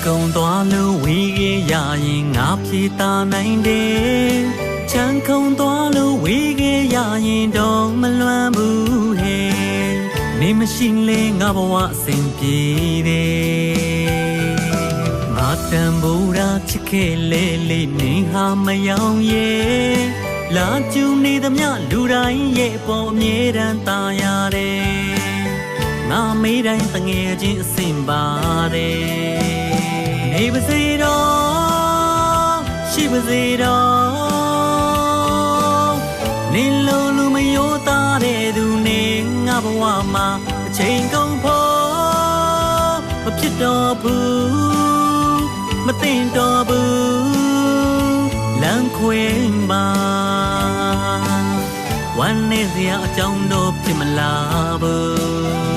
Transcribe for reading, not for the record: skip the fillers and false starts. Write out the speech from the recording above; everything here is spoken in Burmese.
ကုန်သွားလို့ဝေးခဲ့ရရင်ငါပြေတာနိုင်တယ်ချမ်းခုံသွားလို့ဝေးခဲ့ရရင်တော့မလွမ်းဘူးဟဲ့နေမရှိလေငါဘဝအစဉ်ပြေတယ်ငါတန်ဖိုးရာချစ်ခဲ့လေလေနေဟာမယောင်ရဲ့လာကျူနေသမျှလူတိုင်းရဲ့ပေါ်အမြဲတမ်းตายရတယ်ငါမေးတိုင်းတငယ်ချင်းအစင်ပါတယ်နေပါစေတော့ရှိပါစေတော့နေလုံးလူမယိုးသားတဲ့သူနေငါဘဝမှာအချိန်ကုန်ဖို့မဖြစ်တော့ဘူးမသိတော့ဘူးလမ်းခွဲမှာဝမ်းနေစရာအကြောင်းတော့ဖြစ်မလာဘူး